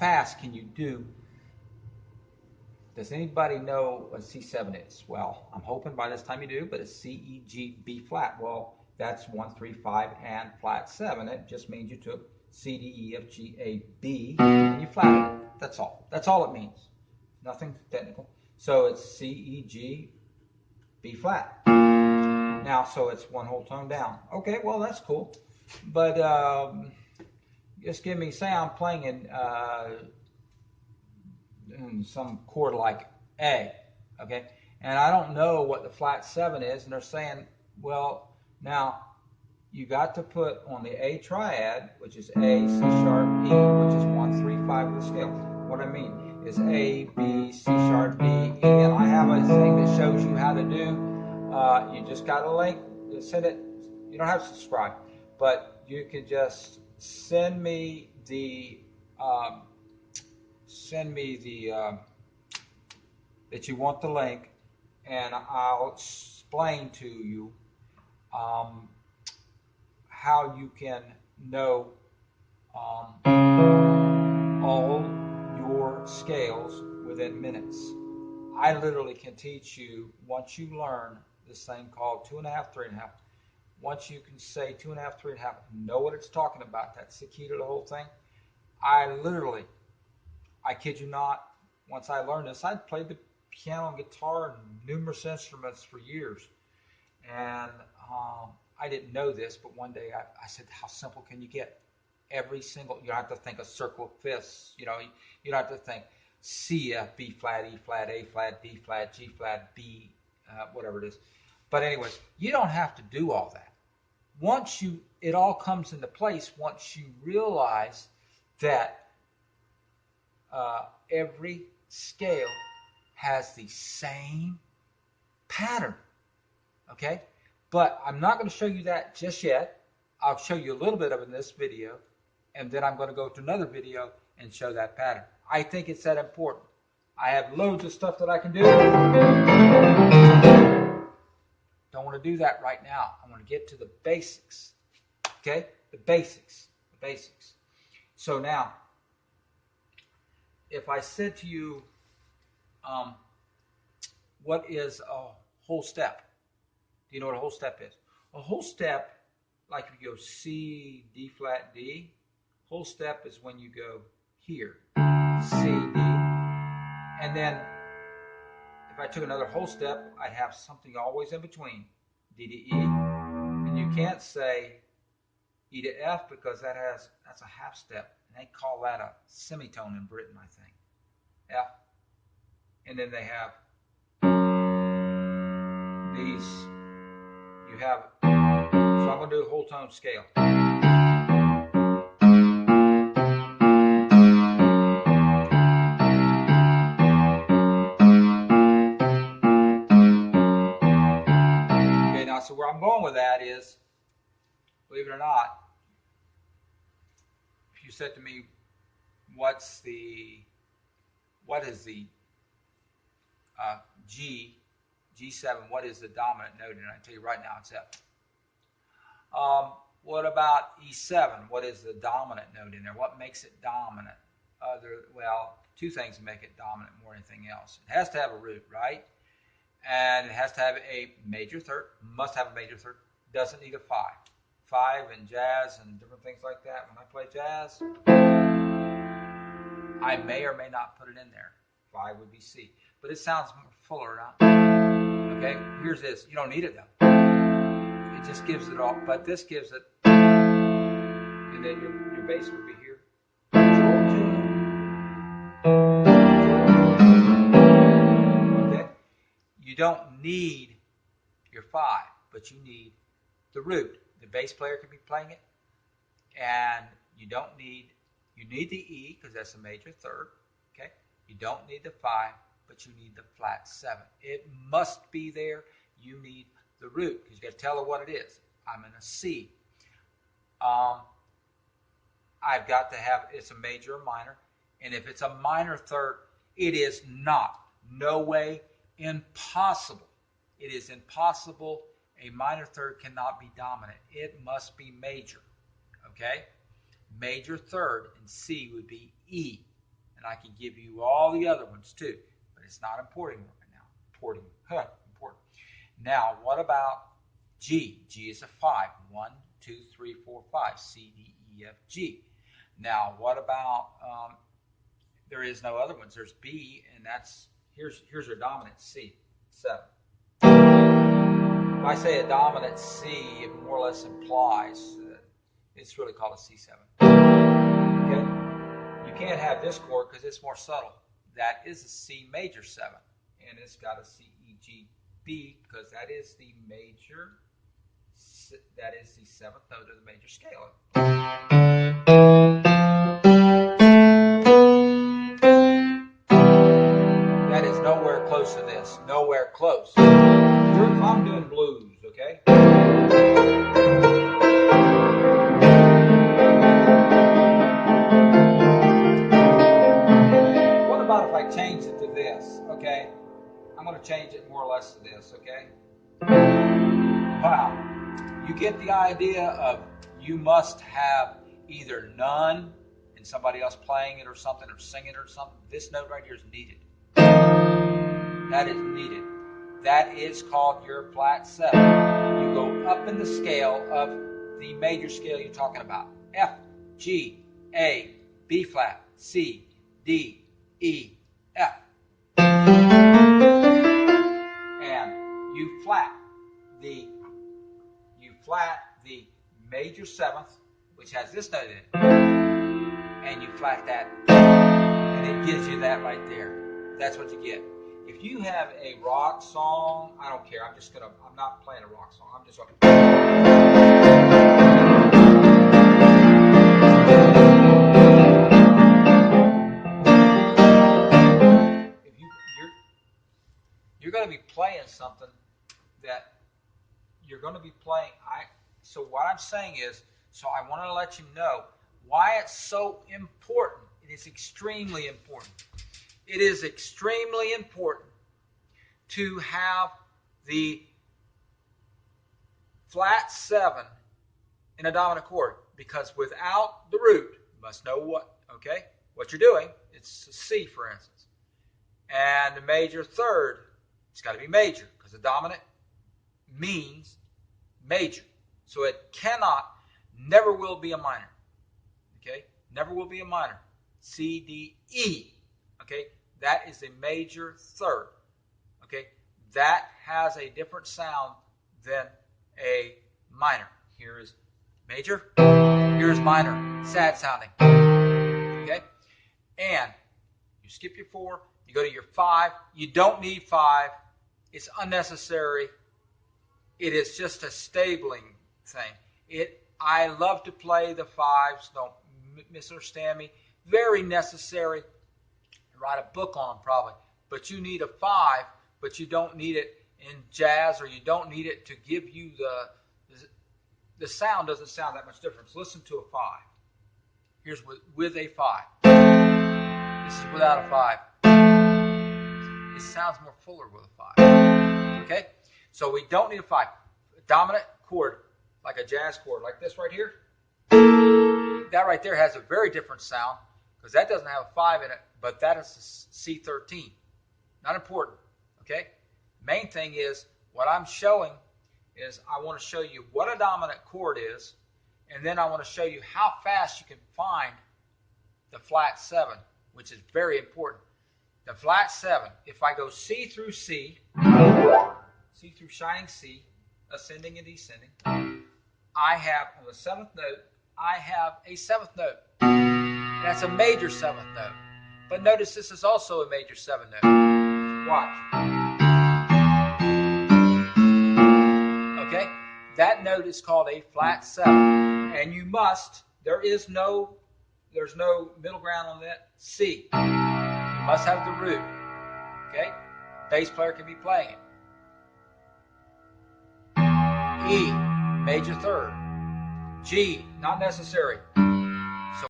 fast can you do? Does anybody know what C7 is? Well, I'm hoping by this time you do, but it's C, E, G, B flat. Well, that's 1, 3, 5, and flat 7. It just means you took C, D, E, F, G, A, B, and you flatted it. That's all. That's all it means. Nothing technical. So it's C, E, G, B flat. Now, so it's one whole tone down. Okay, well, that's cool. But just give me, say I'm playing in some chord like A, okay? And I don't know what the flat 7 is, and they're saying, well, now you got to put on the A triad, which is A, C sharp, E, which is 1, 3, 5 of the scale. What I mean is A, B, C sharp, D, E, and I have a thing that shows you how to do. You just got a link, send it. You don't have to subscribe, but you can just send me the that you want the link, and I'll explain to you how you can know all your scales within minutes. I literally can teach you, once you learn this thing called 2.5, 3.5, once you can say 2.5, 3.5, know what it's talking about, that's the key to the whole thing. I kid you not, once I learned this, I'd played the piano and guitar and numerous instruments for years. And I didn't know this, but one day I said, how simple can you get? Every single, you don't have to think a circle of fifths, you don't have to think C, F, B flat, E flat, A flat, D flat, G flat, B, whatever it is. But anyways, you don't have to do all that. It all comes into place once you realize that every scale has the same pattern, okay? But I'm not going to show you that just yet. I'll show you a little bit of it in this video, and then I'm going to go to another video and show that pattern. I think it's that important. I have loads of stuff that I can do. Don't want to do that right now. I want to get to the basics, okay? The basics. So now, if I said to you, what is a whole step? Do you know what a whole step is? A whole step, like if you go C, D flat, D, whole step is when you go here, C, D, and then if I took another whole step, I'd have something always in between, D to E, and you can't say E to F because that's a half step, and they call that a semitone in Britain, I think. F, and then they have these. You have, so I'm going to do a whole tone scale. Okay, now so where I'm going with that is, believe it or not, if you said to me, what is the G7, what is the dominant note? And I tell you right now, it's F. What about E7? What is the dominant note in there? What makes it dominant? Well, two things make it dominant more than anything else. It has to have a root, right? And it has to have a major third. Must have a major third. Doesn't need a 5. 5 in jazz and different things like that. When I play jazz, I may or may not put it in there. 5 would be C. But it sounds more fuller, not? Okay, here's this. You don't need it though. It just gives it all, but this gives it, and then your bass would be here. Okay, you don't need your 5, but you need the root. The bass player could be playing it, and you need the E because that's a major third. Okay, you don't need the 5, but you need the flat 7. It must be there. You need the root because you got to tell her what it is. I'm in a C. I've got to have, it's a major or minor, and if it's a minor third, it is not, no way, impossible. It is impossible. A minor third cannot be dominant. It must be major. Okay, major third in C would be E. and I can give you all the other ones too, but it's not important right now. Important. Now, what about G? G is a 5. 1, 2, 3, 4, 5. C, D, E, F, G. Now, what about, there is no other ones. There's B, and that's, here's your dominant C, 7. If I say a dominant C, it more or less implies it's really called a C7. Okay? You can't have this chord because it's more subtle. That is a C major 7, and it's got a C, E, G, B because that is the major, that is the 7th note of the major scale. That is nowhere close to this. Nowhere close. I'm doing blues, okay? What about if I change it to this, okay? I'm going to change it more or less to this, okay? Wow. You get the idea of you must have either none and somebody else playing it or something or singing it or something. This note right here is needed. That is needed. That is called your flat 7. You go up in the scale of the major scale you're talking about. F, G, A, B flat, C, D, E, F. And you flat the major 7th, which has this note in it, and you flat that, and it gives you that right there. That's what you get. If you have a rock song, I don't care. I'm not playing a rock song. I'm just going if you're going to be playing something that you're going to be playing. So what I'm saying is, so I want to let you know why it's so important. It is extremely important. It is extremely important to have the flat 7 in a dominant chord, because without the root, you must know what you're doing. It's a C, for instance. And the major 3rd, it's got to be major, because the dominant means major. So it never will be a minor. Okay? Never will be a minor. C, D, E. Okay? That is a major 3rd. Okay? That has a different sound than a minor. Here is major. Here is minor. Sad sounding. Okay? And you skip your 4. You go to your 5. You don't need 5. It's unnecessary. It is just a stabling thing. I love to play the 5s. Don't misunderstand me. Very necessary. Write a book on them probably. But you need a 5, but you don't need it in jazz, or you don't need it to give you the sound doesn't sound that much different. So listen to a 5. Here's with a 5. This is without a 5. It sounds more fuller with a 5. Okay? So we don't need a 5. A dominant chord, like a jazz chord, like this right here. That right there has a very different sound, because that doesn't have a 5 in it, but that is a C13. Not important. Okay? Main thing is, what I'm showing is I want to show you what a dominant chord is, and then I want to show you how fast you can find the flat 7, which is very important. The flat 7, if I go C through C, C through shining C, ascending and descending, I have on the 7th note, I have a 7th note. That's a major 7th note. But notice this is also a major 7 note. Watch. Okay? That note is called a flat 7. And you must, there's no middle ground on that. C. You must have the root. Okay? Bass player can be playing it. E, major 3rd. G, not necessary.